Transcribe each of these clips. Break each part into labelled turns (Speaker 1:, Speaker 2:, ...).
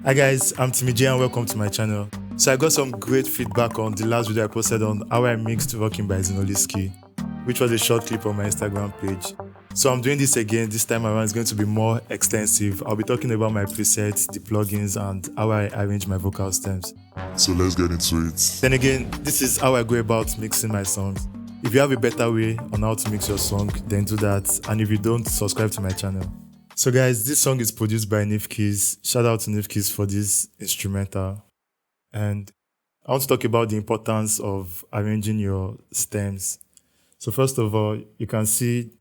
Speaker 1: Hi guys, I'm Timmy J and welcome to my channel. So I got some great feedback on the last video I posted on how I mixed Rocking by Zinoleesky, which was a short clip on my Instagram page. So I'm doing this again. This time around it's going to be more extensive. I'll be talking about my presets, the plugins, and how I arrange my vocal stems.
Speaker 2: So let's get into it.
Speaker 1: Then again, this is how I go about mixing my songs. If you have a better way on how to mix your song, then do that. And if you don't, subscribe to my channel. So guys, this song is produced by NIPHKEYS. Shout out to NIPHKEYS for this instrumental. And I want to talk about the importance of arranging your stems. So first of all, you can see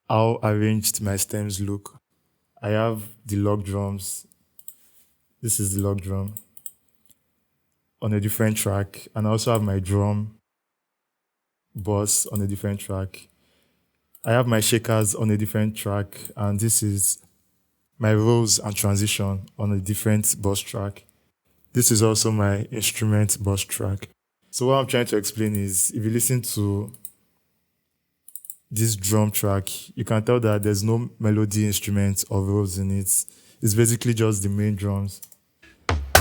Speaker 1: how arranged my stems look. I have the log drums. This is the log drum on a different track. And I also have my drum bass on a different track. I have my shakers on a different track, and this is my rolls and transition on a different bass track. This is also my instrument bass track. So what I'm trying to explain is, if you listen to this drum track, you can tell that there's no melody instrument or rolls in it. It's basically just the main drums.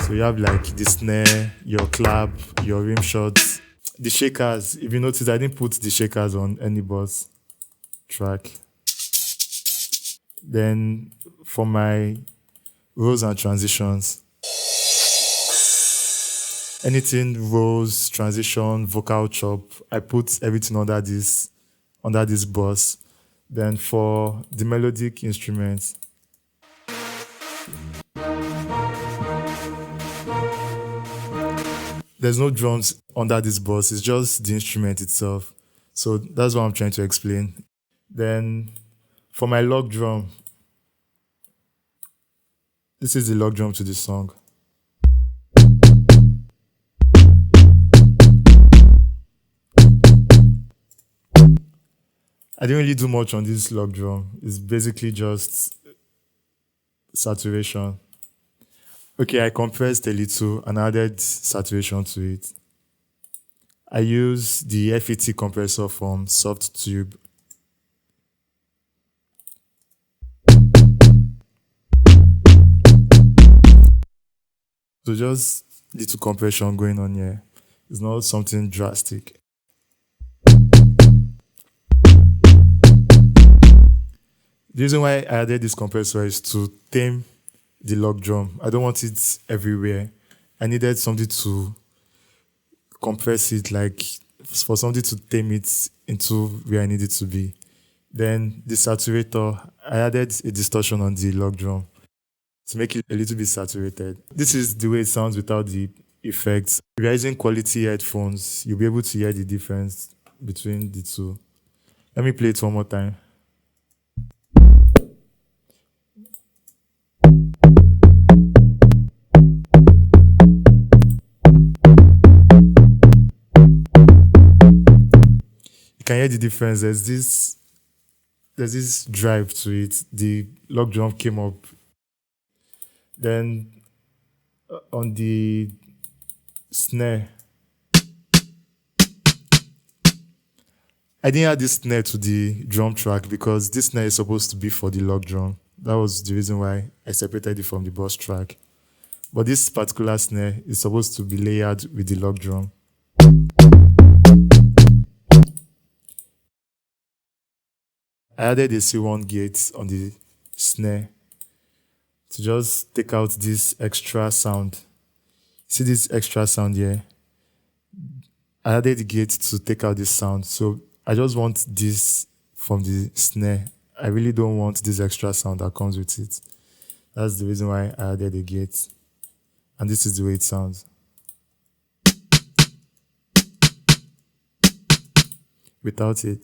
Speaker 1: So you have like the snare, your clap, your rim shots, the shakers. If you notice, I didn't put the shakers on any bass track. Then for my rolls and transitions, anything rolls, transition, vocal chop, I put everything under this bass. Then for the melodic instruments, there's no drums under this bass, it's just the instrument itself. So that's what I'm trying to explain. Then for my log drum, this is the log drum to the song. I didn't really do much on this log drum. It's basically just saturation. Okay, I compressed a little and added saturation to it. I use the FET compressor from Soft Tube. So just little compression going on here. It's not something drastic. The reason why I added this compressor is to tame the log drum. I don't want it everywhere. I needed something to compress it, like for something to tame it into where I need it to be. Then the saturator, I added a distortion on the log drum to make it a little bit saturated. This is the way it sounds without the effects. If you're using quality headphones, you'll be able to hear the difference between the two. Let me play it one more time. You can hear the difference. There's this drive to it. The log drum came up. Then on the snare, I didn't add this snare to the drum track because this snare is supposed to be for the log drum. That was the reason why I separated it from the bass track. But this particular snare is supposed to be layered with the log drum. I added a C1 gate on the snare to just take out this extra sound. See this extra sound here? I added the gate to take out this sound. So I just want this from the snare. I really don't want this extra sound that comes with it. That's the reason why I added a gate. And this is the way it sounds. Without it.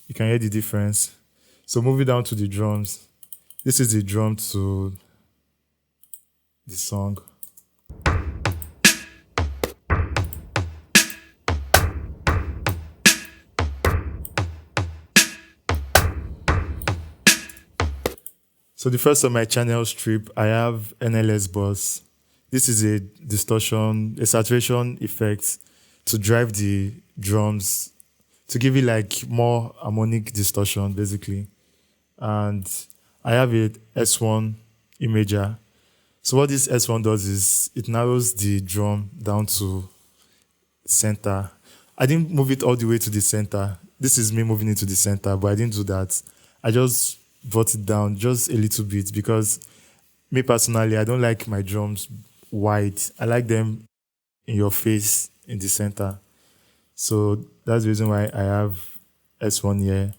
Speaker 1: You can hear the difference. So moving down to the drums. This is the drum to the song. So the first on my channel strip, I have NLS bass. This is a distortion, a saturation effect to drive the drums, to give it like more harmonic distortion, basically. and I have a S1 imager. So what this S1 does is it narrows the drum down to center. I didn't move it all the way to the center. This is me moving it to the center, but I didn't do that. I just brought it down just a little bit because me personally, I don't like my drums wide. I like them in your face in the center. So that's the reason why I have S1 here.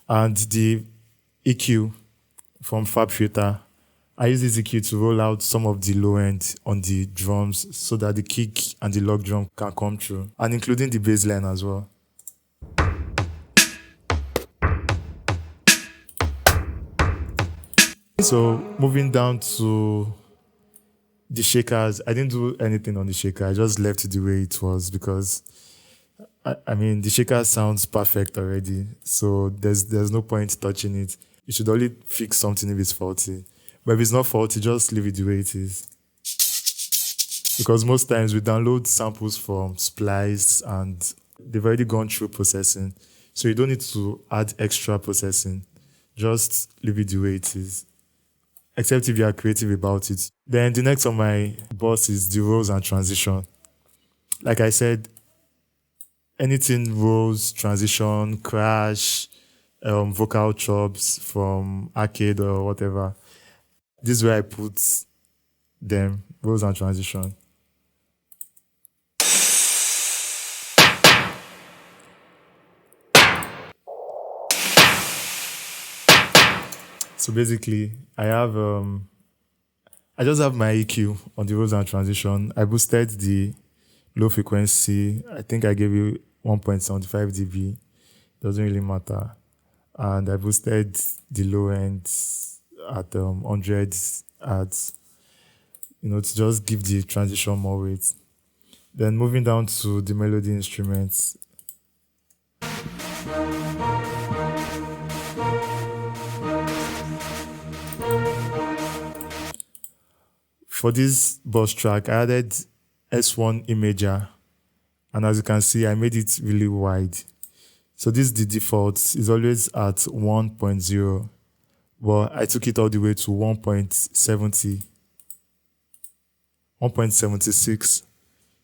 Speaker 1: And the EQ from Fab Filter, I use this EQ to roll out some of the low end on the drums so that the kick and the log drum can come through, and including the bass line as well. So moving down to the shakers, I didn't do anything on the shaker. I just left it the way it was because I mean the shaker sounds perfect already. So there's no point touching it. You should only fix something if it's faulty. But if it's not faulty, just leave it the way it is. Because most times we download samples from Splice and they've already gone through processing. So you don't need to add extra processing. Just leave it the way it is. Except if you are creative about it. Then the next on my boss is the rolls and transition. Like I said, anything rolls, transition, crash, vocal chops from arcade or whatever. This is where I put them, rolls and transition. So basically, I just have my EQ on the rolls and transition. I boosted the low frequency. I think I gave you 1.75 dB. Doesn't really matter. And I boosted the low end at 100 Hertz, to just give the transition more weight. Then moving down to the melody instruments. For this boss track, I added S1 imager, and as you can see, I made it really wide. So this is the default. It's always at 1.0, but I took it all the way to 1.70, 1.76.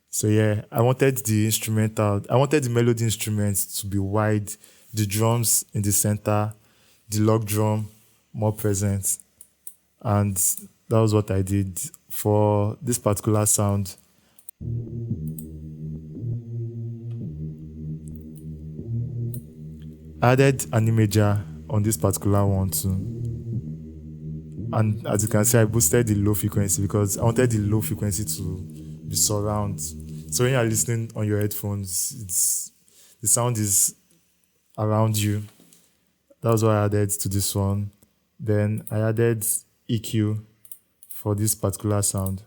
Speaker 1: So yeah, I wanted the melody instruments to be wide, the drums in the center, the log drum more present. And that was what I did for this particular sound. I added an imager on this particular one too. And as you can see, I boosted the low frequency because I wanted the low frequency to be surround. So when you're listening on your headphones, the sound is around you. That was what I added to this one. Then I added EQ for this particular sound.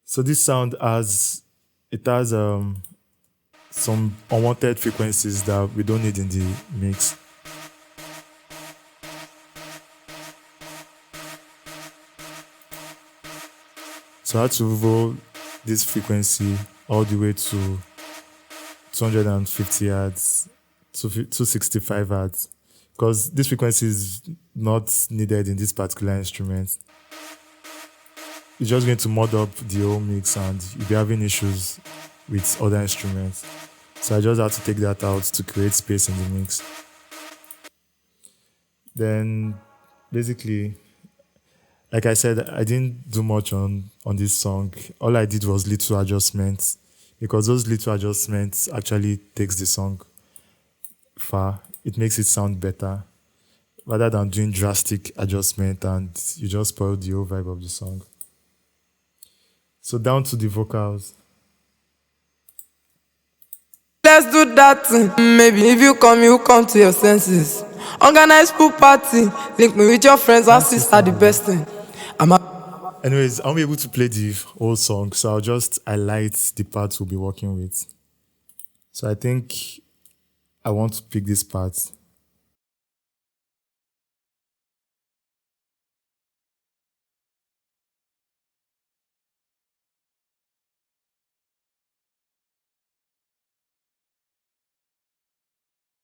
Speaker 1: So this sound has some unwanted frequencies that we don't need in the mix. So I had to roll this frequency all the way to 250 Hertz, to 265 Hertz, because this frequency is not needed in this particular instrument. It's just going to mod up the whole mix and you'll be having issues with other instruments. So I just had to take that out to create space in the mix. Then basically, like I said, I didn't do much on this song. All I did was little adjustments, because those little adjustments actually takes the song far. It makes it sound better rather than doing drastic adjustment and you just spoil the whole vibe of the song. So down to the vocals.
Speaker 3: Let's do that thing. Maybe if you come to your senses. Organize pool party. Link me with your friends and sister, the best thing.
Speaker 1: Anyways, I won't be able to play the whole song, so I'll just highlight the parts we'll be working with. So I think I want to pick this part.